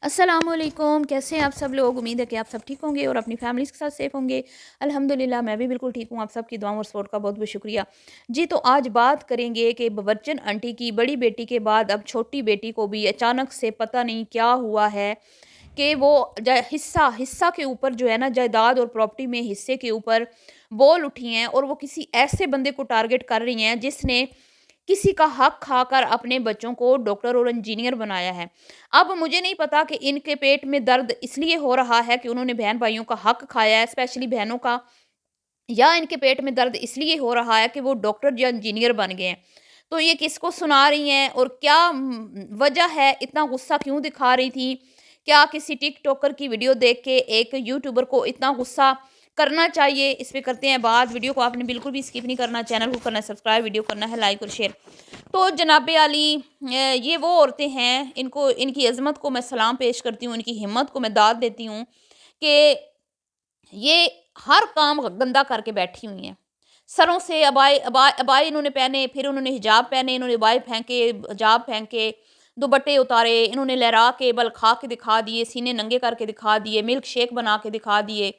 अस्सलाम वालेकुम। कैसे हैं आप सब लोग? उम्मीद है कि आप सब ठीक होंगे और अपनी फैमिलीज़ के साथ सेफ़ होंगे। अल्हम्दुलिल्लाह मैं भी बिल्कुल ठीक हूँ। आप सबकी दुआओं और सपोर्ट का बहुत-बहुत शुक्रिया। जी, तो आज बात करेंगे कि बब्बरचन आंटी की बड़ी बेटी के बाद अब छोटी बेटी को भी अचानक से पता नहीं क्या हुआ है कि वो ज हिस्सा हिस्सा के ऊपर जो है ना, जायदाद और प्रॉपर्टी में हिस्से के ऊपर बोल उठी हैं और वो किसी ऐसे बंदे को टारगेट कर रही हैं जिसने किसी का हक खाकर अपने बच्चों को डॉक्टर और इंजीनियर बनाया है। अब मुझे नहीं पता कि इनके पेट में दर्द इसलिए हो रहा है कि उन्होंने बहन-भाइयों का हक खाया है, स्पेशली बहनों का, या इनके पेट में दर्द इसलिए हो रहा है कि वो डॉक्टर या इंजीनियर बन गए हैं। तो ये किसको सुना रही हैं और क्या वजह है, इतना गुस्सा क्यों दिखा रही थी? क्या किसी टिकटॉकर की वीडियो देख के एक यूट्यूबर को इतना गुस्सा करना चाहिए? इस पे करते हैं बात। वीडियो को आपने बिल्कुल भी स्किप नहीं करना, चैनल को करना है सब्सक्राइब, वीडियो करना है लाइक और शेयर। तो जनाबे आली, ये वो औरतें हैं, इनको इनकी अज़मत को मैं सलाम पेश करती हूँ, इनकी हिम्मत को मैं दाद देती हूँ कि ये हर काम गंदा करके बैठी हुई हैं। सरों से अबाए अबाए अबाए इन्होंने पहने, फिर उन्होंने हिजाब पहने, इन्होंने अबाए फेंके, हिजाब फेंके, दुपट्टे उतारे, इन्होंने लहरा के बल खा के दिखा दिए, सीने नंगे करके दिखा दिए, मिल्क शेक बना के दिखा दिए,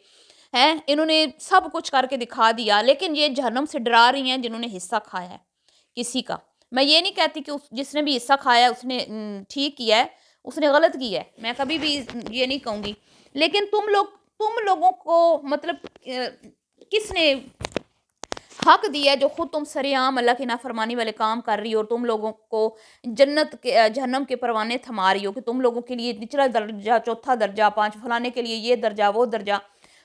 हैं? इन्होंने सब कुछ करके दिखा दिया, लेकिन ये जहन्नम से डरा रही हैं जिन्होंने हिस्सा खाया है किसी का। मैं ये नहीं कहती कि उस जिसने भी हिस्सा खाया है उसने ठीक किया है, उसने गलत किया है। मैं कभी भी ये नहीं कहूँगी। लेकिन तुम लोगों को मतलब किसने हक दिया है जो खुद तुम सरेआम अल्लाह की नाफरमानी वाले काम कर रही हो और तुम लोगों को जन्नत के जहन्नम के परवाने थमा रही हो कि तुम लोगों के लिए निचला दर्जा, चौथा दर्जा, 5 फलाने के लिए ये दर्जा, वो दर्जा।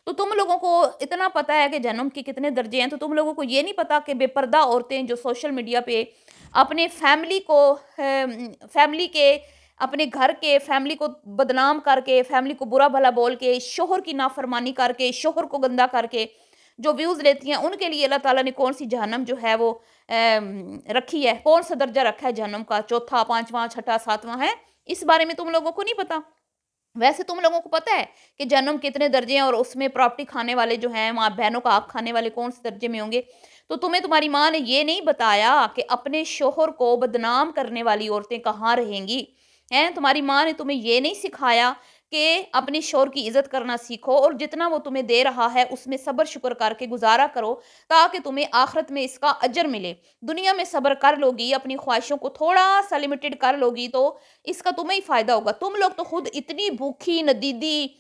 तो तुम लोगों को इतना पता है कि जहन्नम के कितने दर्जे हैं, तो तुम लोगों को ये नहीं पता कि बेपर्दा औरतें जो सोशल मीडिया पे अपने फैमिली के, अपने घर के फैमिली को बदनाम करके, फैमिली को बुरा भला बोल के, शोहर की नाफरमानी करके, शोहर को गंदा करके जो व्यूज़ लेती हैं, उनके लिए अल्लाह ताला ने कौन-सी जहन्नम जो है वो रखी है, कौन-सा दर्जा रखा है जहन्नम का, चौथा, 5वाँ, छठा, 7वाँ है? इस बारे में तुम लोगों को नहीं पता। वैसे तुम लोगों को पता है कि जहन्नम कितने दर्जे हैं और उसमें प्रॉपर्टी खाने वाले जो हैं, माँ बहनों का हक खाने वाले कौन से दर्जे में होंगे। तो तुम्हें तुम्हारी माँ ने ये नहीं बताया कि अपने शोहर को बदनाम करने वाली औरतें कहाँ रहेंगी, हैं? तुम्हारी माँ ने तुम्हें ये नहीं सिखाया कि अपने शोहर की इज्जत करना सीखो और जितना वो तुम्हें दे रहा है उसमें सब्र शुक्र करके गुजारा करो, ताकि तुम्हें आखिरत में इसका अजर मिले। दुनिया में सब्र कर लोगी, अपनी ख्वाहिशों को थोड़ा सा लिमिटेड कर लोगी, तो इसका तुम्हें ही फ़ायदा होगा। तुम लोग तो खुद इतनी भूखी नदीदी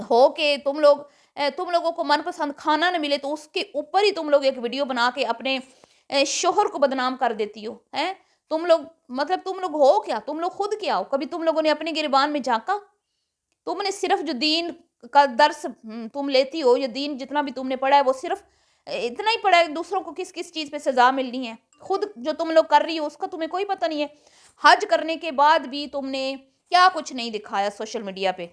हो के तुम लोगों को मनपसंद खाना ना मिले तो उसके ऊपर ही तुम लोग एक वीडियो बना के अपने शोहर को बदनाम कर देती हो, हैं? तुम लोग मतलब तुम लोग हो क्या? तुम लोग खुद क्या हो? कभी तुम लोगों ने अपने गिरबान में झाँका? तुमने सिर्फ़ जो दीन का दर्स तुम लेती हो, या दीन जितना भी तुमने पढ़ा है वो सिर्फ़ इतना ही पढ़ा है, दूसरों को किस-किस चीज़ पे सज़ा मिलनी है। खुद जो तुम लोग कर रही हो उसका तुम्हें कोई पता नहीं है। हज करने के बाद भी तुमने क्या कुछ नहीं दिखाया सोशल मीडिया पे,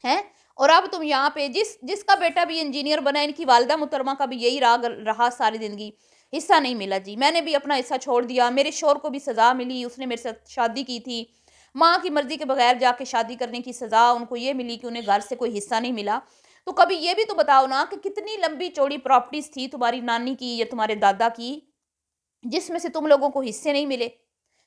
हैं? और अब तुम यहाँ पे जिसका बेटा भी इंजीनियर बना, इनकी वालिदा मुहतरमा का भी यही रहा सारी ज़िंदगी, हिस्सा नहीं मिला जी। मैंने भी अपना हिस्सा छोड़ दिया, मेरे शौहर को भी सज़ा मिली, उसने मेरे साथ शादी की थी। माँ की मर्ज़ी के बगैर जाके शादी करने की सज़ा उनको ये मिली कि उन्हें घर से कोई हिस्सा नहीं मिला। तो कभी ये भी तो बताओ ना कि कितनी लंबी-चौड़ी प्रॉपर्टीज़ थी तुम्हारी नानी की या तुम्हारे दादा की, जिसमें से तुम लोगों को हिस्से नहीं मिले,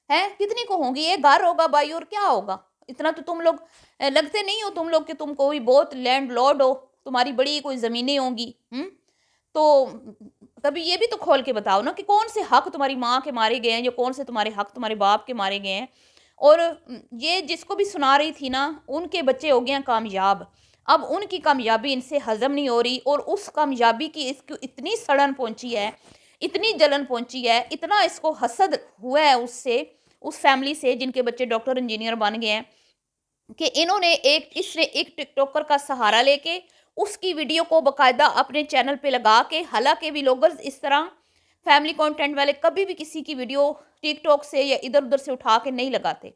हैं? कितनी को होंगी? एक घर होगा भाई, और क्या होगा? इतना तो तुम लोग लगते नहीं हो तुम लोग कि तुम कोई बहुत लैंडलॉर्ड हो, तुम्हारी बड़ी कोई ज़मीनें होंगी, हुँ? तो कभी ये भी तो खोल के बताओ ना कि कौन से हक तुम्हारी माँ के मारे गए हैं, या कौन से तुम्हारे हक तुम्हारे बाप के मारे गए हैं। और ये जिसको भी सुना रही थी ना, उनके बच्चे हो गए हैं कामयाब। अब उनकी कामयाबी इनसे हज़म नहीं हो रही और उस कामयाबी की इसको इतनी सड़न पहुँची है, इतनी जलन पहुँची है, इतना इसको हसद हुआ है उससे, उस फैमिली से जिनके बच्चे डॉक्टर, इंजीनियर बन गए हैं, कि इसने एक टिकटॉकर का सहारा लेके उसकी वीडियो को बकायदा अपने चैनल पे लगा के, हालांकि व्लॉगर्स इस तरह फैमिली कंटेंट वाले कभी भी किसी की वीडियो टिकटॉक से या इधर उधर से उठा के नहीं लगाते।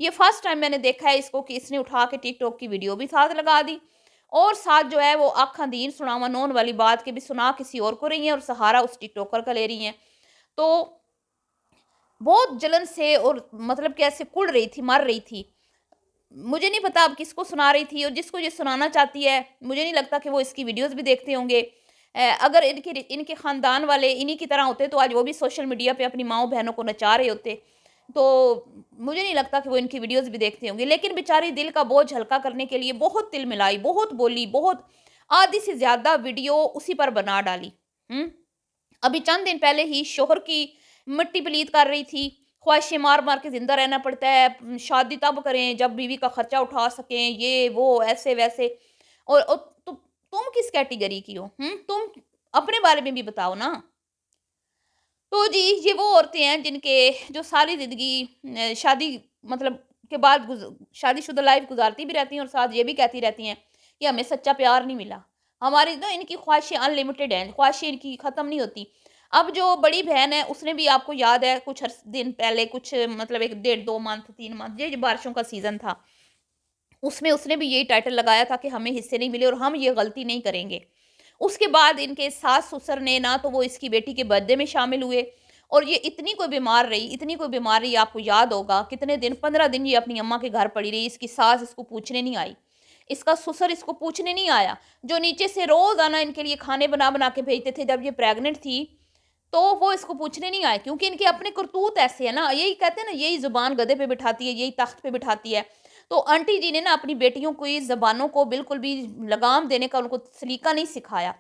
ये फर्स्ट टाइम मैंने देखा है इसको कि इसने उठा के टिकटॉक की वीडियो भी साथ लगा दी, और साथ जो है वो आखा दीन सुनावा नोन वाली बात के भी सुना किसी और को रही है और सहारा उस टिकटॉकर का ले रही हैं। तो बहुत जलन से और मतलब कैसे कुड़ रही थी, मर रही थी। मुझे नहीं पता अब किसको सुना रही थी, और जिसको ये सुनाना चाहती है, मुझे नहीं लगता कि वो इसकी वीडियोज़ भी देखते होंगे। अगर इनके ख़ानदान वाले इन्हीं की तरह होते तो आज वो भी सोशल मीडिया पे अपनी माँओं बहनों को नचा रहे होते। تو मुझे नहीं लगता कि वो इनकी वीडियोज़ भी देखते होंगे। लेकिन बेचारी दिल का बोझ हल्का करने के लिए बहुत तिलमिलाई, बहुत बोली, बहुत आधी से ज़्यादा वीडियो उसी पर बना डाली। हुँ? अभी चंद दिन पहले ही शोहर की मिट्टी पलीत कर रही थी, ख्वाहिशें मार-मार के ज़िंदा रहना पड़ता है, शादी तब करें जब बीवी का खर्चा उठा सकें, ये वो ऐसे-वैसे। और तुम किस कैटेगरी की हो? हुँ? तुम अपने बारे में भी बताओ ना। तो जी, ये वो औरतें हैं जिनके जो सारी ज़िंदगी शादी मतलब के बाद शादीशुदा लाइफ़ गुज़ारती भी रहती हैं और साथ ये भी कहती रहती हैं कि हमें सच्चा प्यार नहीं मिला। हमारी ना इनकी ख्वाहिशें अनलिमिटेड हैं, ख्वाहिशें इनकी ख़त्म नहीं होती। अब जो बड़ी बहन है उसने भी आपको याद है कुछ दिन पहले कुछ मतलब 1 डेढ़ 2 मंथ 3 मंथ ये जो बारिशों का सीज़न था, उसमें उसने भी यही टाइटल लगाया था कि हमें हिस्से नहीं मिले और हम ये गलती नहीं करेंगे। उसके बाद इनके सास-ससुर ने ना तो वो इसकी बेटी के बर्थडे में शामिल हुए और ये इतनी कोई बीमार रही आपको याद होगा कितने दिन 15 दिन ये अपनी अम्मा के घर पड़ी रही, इसकी सास इसको पूछने नहीं आई। इसका ससुर इसको पूछने नहीं आया, जो नीचे से रोज़ाना इनके लिए खाने बना-बना के भेजते थे जब ये प्रेग्नेंट थी, तो वो इसको पूछने नहीं आए क्योंकि इनके अपने करतूत ऐसे हैं ना, यही कहते हैं ना यही ज़ुबान गधे पे बिठाती है, यही तख्त पे बिठाती है। तो आंटी जी ने ना अपनी बेटियों को ये ज़बानों को बिल्कुल भी लगाम देने का उनको सलीका नहीं सिखाया।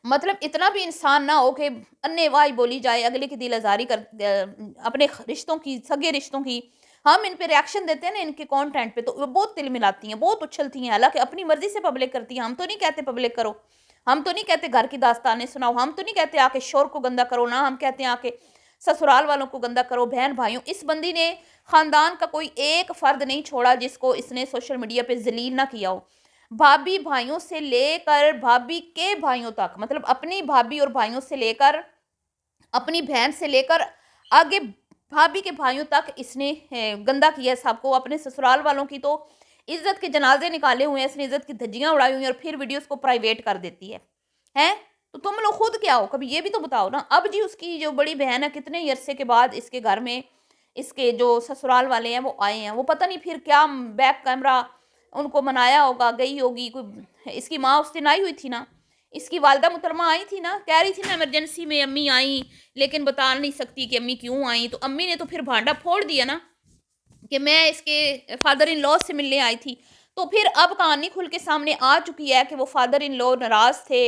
मतलब इतना भी इंसान ना हो कि अन्नेवाही बोली जाए, अगले की दिल आज़ारी अपने रिश्तों की, सगे रिश्तों की। हम इन पे रिएक्शन देते हैं ना इनके कंटेंट पे तो वो बहुत तिलमिलाती हैं, बहुत उछलती हैं, हालाँकि अपनी मर्ज़ी से पब्लिक करती हैं। हम तो नहीं कहते पब्लिक करो, हम तो नहीं कहते घर की दास्तानें सुनाओ, हम तो नहीं कहते आके शोहर को गंदा करो, ना हम कहते हैं आके ससुराल वालों को गंदा करो, बहन-भाइयों। इस बंदी ने ख़ानदान का कोई एक फ़र्द नहीं छोड़ा जिसको इसने सोशल मीडिया पे ज़लील ना किया हो। भाभी भाइयों से लेकर भाभी के भाइयों तक मतलब अपनी भाभी और भाइयों से लेकर अपनी बहन से लेकर आगे भाभी के भाइयों तक इसने गंदा किया है सबको। अपने ससुराल वालों की तो इज्जत के जनाजे निकाले हुए हैं, इसने इज्जत की धज्जियां उड़ाई हुई हैं और फिर वीडियोस को प्राइवेट कर देती है। हैं? तो तुम लोग खुद क्या हो? कभी ये भी तो बताओ ना। अब जी उसकी जो बड़ी बहन है कितने अरसे के बाद इसके घर में इसके जो ससुराल वाले हैं वो आए हैं। वो पता नहीं फिर क्या बैक कैमरा उनको मनाया होगा, गई होगी कोई इसकी माँ उस दिन आई हुई थी ना, इसकी वालिदा मुहतरमा आई थी ना, कह रही थी ना इमरजेंसी में अम्मी आई, लेकिन बता नहीं सकती कि अम्मी क्यों आई। तो अम्मी ने तो फिर भांडा फोड़ दिया ना कि मैं इसके फादर इन लॉ से मिलने आई थी। तो फिर अब कहानी खुल के सामने आ चुकी है कि वो फादर इन लॉ नाराज़ थे,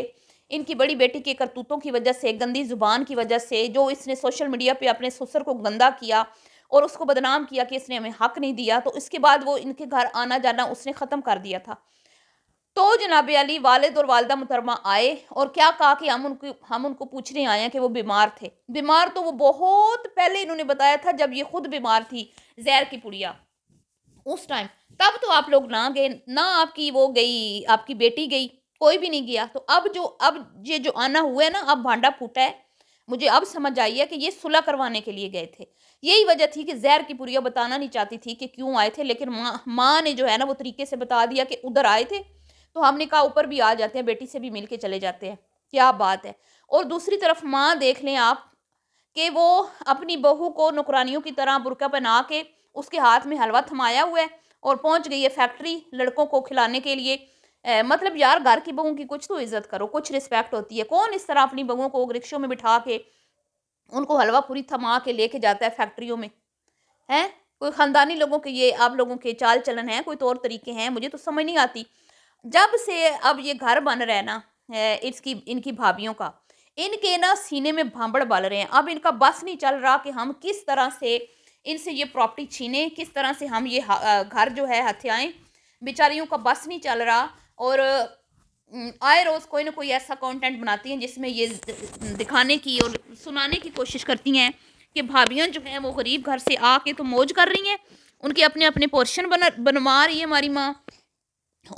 इनकी बड़ी बेटी के करतूतों की वजह से, गंदी ज़ुबान की वजह से, जो इसने सोशल मीडिया पे अपने ससुर को गंदा किया और उसको बदनाम किया कि इसने हमें हक नहीं दिया। तो इसके बाद वो इनके घर आना-जाना उसने ख़त्म कर दिया था। तो जनाब अली वालिद और वालिदा मुहतरमा आए और क्या कहा कि हम उनको पूछने आए हैं कि वो बीमार थे। बीमार तो वो बहुत पहले इन्होंने बताया था जब ये खुद बीमार थी, ज़हर की पुड़िया, उस टाइम। तब तो आप लोग ना गए, ना आपकी वो गई, आपकी बेटी गई, कोई भी नहीं गया। तो अब ये जो आना हुआ है ना, अब भांडा फूटा है। मुझे अब समझ आई है कि ये सुलह करवाने के लिए गए थे। यही वजह थी कि ज़हर की पुड़िया बताना नहीं चाहती थी कि क्यों आए थे, लेकिन माँ ने जो है ना वो तरीके से बता दिया कि उधर आए थे, तो हमने कहा ऊपर भी आ जाते हैं, बेटी से भी मिल के चले जाते हैं। क्या बात है! और दूसरी तरफ माँ देख लें आप कि वो अपनी बहू को नौकरानियों की तरह बुर्का पहना के उसके हाथ में हलवा थमाया हुआ है और पहुंच गई है फैक्ट्री लड़कों को खिलाने के लिए। मतलब यार घर की बहू की कुछ तो इज्जत करो, कुछ रिस्पेक्ट होती है। कौन इस तरह अपनी बहू को रिक्शों में बिठा के उनको हलवा पूरी थमा के लेके जाता है फैक्ट्रियों में, हैं? कोई खानदानी लोगों के ये आप लोगों के चाल चलन है, कोई तौर तरीके हैं, मुझे तो समझ नहीं आती। जब से अब ये घर बन रहा है ना इसकी इनकी भाभीयों का, इनके ना सीने में भांबड़ बल रहे हैं। अब इनका बस नहीं चल रहा कि हम किस तरह से इनसे ये प्रॉपर्टी छीनें, किस तरह से हम ये घर जो है हथियाएँ। बेचारियों का बस नहीं चल रहा और आए रोज़ कोई ना कोई ऐसा कंटेंट बनाती हैं जिसमें ये दिखाने की और सुनाने की कोशिश करती हैं कि भाभियाँ जो हैं वो गरीब घर से आके तो मौज कर रही हैं, उनके अपने-अपने पोर्शन बनवा रही है हमारी माँ।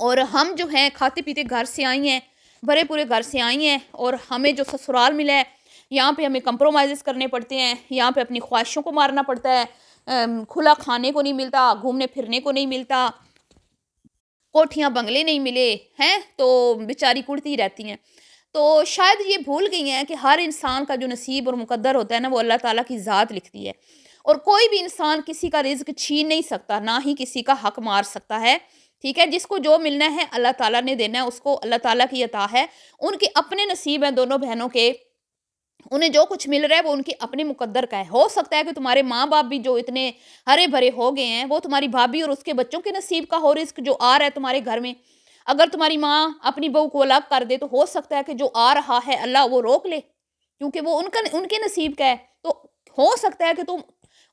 और हम जो हैं खाते-पीते घर से आई हैं, भरे पूरे घर से आई हैं और हमें जो ससुराल मिला है, यहाँ पे हमें कंप्रोमाइज़ेज़ करने पड़ते हैं, यहाँ पे अपनी ख्वाहिशों को मारना पड़ता है। खुला खाने को नहीं मिलता, घूमने-फिरने को नहीं मिलता, कोठियाँ बंगले नहीं मिले, हैं? तो बेचारी कुढ़ती रहती हैं। तो शायद ये भूल गई हैं कि हर इंसान का जो नसीब और मुकद्दर होता है ना, वो अल्लाह ताला की ज़ात लिखती है और कोई भी इंसान किसी का रिज़्क छीन नहीं सकता, ना ही किसी का हक मार सकता है, ठीक है? जिसको जो मिलना है अल्लाह ताला ने देना है, उसको अल्लाह ताला की अता है। उनके अपने नसीब हैं दोनों बहनों के उन्हें जो कुछ मिल रहा है वो उनके अपने मुकद्दर का है। हो सकता है कि तुम्हारे माँ-बाप भी जो इतने हरे-भरे हो गए हैं, वो तुम्हारी भाभी और उसके बच्चों के नसीब का हो रिस्क जो आ रहा है तुम्हारे घर में। अगर तुम्हारी माँ अपनी बहू को अलग कर दे, तो हो सकता है कि जो आ रहा है अल्लाह वो रोक ले, क्योंकि वो उनका उनके नसीब का है। तो हो सकता है कि तुम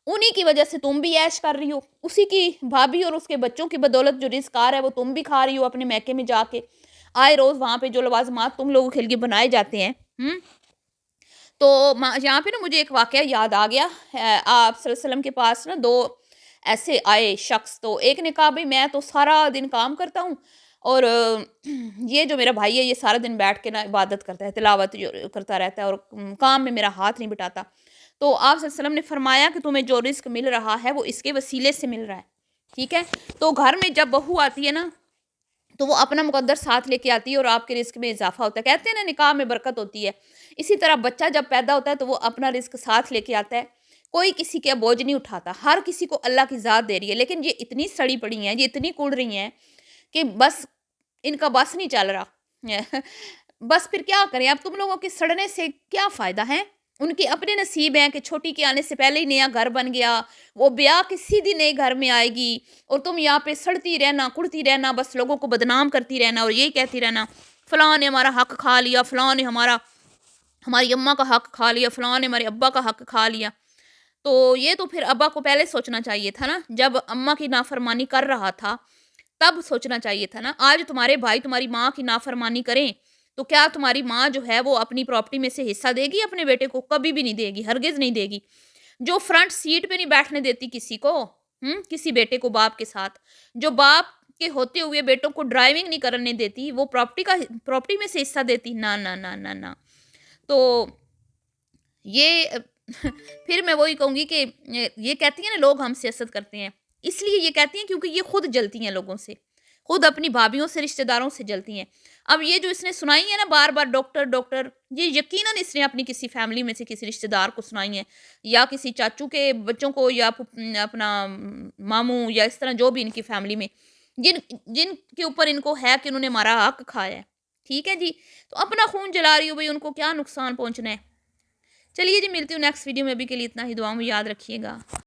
उन्हीं की वजह से तुम भी ऐश कर रही हो। उसी की भाभी और उसके बच्चों की बदौलत जो रिज़्क आ रहा है वो तुम भी खा रही हो अपने मैके में जाके। आए रोज़ वहाँ पे जो लवाज़िमात तुम लोगों के लिए बनाए जाते हैं। हुँ? तो यहाँ पे ना मुझे एक वाक़या याद आ गया। आप सल्लल्लाहु अलैहि वसल्लम के पास ना 2 ऐसे आए शख़्स, तो एक ने कहा भई मैं तो सारा दिन काम करता हूँ और ये जो मेरा भाई है ये सारा दिन बैठ के ना इबादत करता है, तिलावत जो करता रहता है और काम में मेरा हाथ नहीं बटाता। तो आप सल्लल्लाहु अलैहि वसल्लम ने फरमाया कि तुम्हें जो रिज़्क मिल रहा है वो इसके वसीले से मिल रहा है, ठीक है? तो घर में जब बहू आती है ना, तो वो अपना मुकद्दर साथ लेके आती है और आपके रिज़्क में इज़ाफ़ा होता है। कहते हैं ना निकाह में बरकत होती है। इसी तरह बच्चा जब पैदा होता है तो वो अपना रिज़्क साथ लेके आता है। कोई किसी का बोझ नहीं उठाता। हर किसी को अल्लाह की ज़ात दे रही है। लेकिन ये इतनी सड़ी पड़ी हैं, ये इतनी कुढ़ रही हैं कि बस इनका बस नहीं चल रहा। बस फिर क्या करें? अब तुम लोगों के सड़ने से क्या फ़ायदा है? उनके अपने नसीब हैं कि छोटी के आने से पहले ही नया घर बन गया, वो ब्याह के सीधे नए घर में आएगी और तुम यहाँ पे सड़ती रहना, कुढ़ती रहना, बस लोगों को बदनाम करती रहना और यही कहती रहना, फलाँ ने हमारा हक खा लिया, फलाँ ने हमारी अम्मा का हक खा लिया, फलाँ ने हमारे अब्बा का हक खा लिया। तो ये तो फिर अब्बा को पहले सोचना चाहिए था ना, जब अम्मा की नाफ़रमानी कर रहा था, तब सोचना चाहिए था ना। आज तुम्हारे भाई तुम्हारी माँ की नाफ़रमानी करें, तो क्या तुम्हारी माँ जो है वो अपनी प्रॉपर्टी में से हिस्सा देगी अपने बेटे को? कभी भी नहीं देगी, हरगिज़ नहीं देगी। जो फ्रंट सीट पे नहीं बैठने देती किसी को, किसी बेटे को बाप के साथ, जो बाप के होते हुए बेटों को ड्राइविंग नहीं करने देती, वो प्रॉपर्टी में से हिस्सा देती? ना, ना, ना, ना, ना। तो ये फिर मैं वही कहूँगी कि ये कहती हैं ना लोग हमसे हसद करते हैं, इसलिए ये कहती हैं क्योंकि ये खुद जलती हैं लोगों से, खुद अपनी भाभीयों से, रिश्तेदारों से जलती हैं। अब ये जो इसने सुनाई है ना बार-बार डॉक्टर, डॉक्टर, ये यकीनन इसने अपनी किसी फैमिली में से किसी रिश्तेदार को सुनाई है या किसी चाचू के बच्चों को या अपना मामू या इस तरह जो भी इनकी फैमिली में जिनके ऊपर इनको है कि उन्होंने हमारा हक खाया है। ठीक है जी? तो अपना खून जला रही हो भई, उनको क्या नुकसान पहुँचना है? चलिए जी, मिलती हूँ नेक्स्ट वीडियो में, अभी के लिए इतना ही, दुआओं में याद रखिएगा।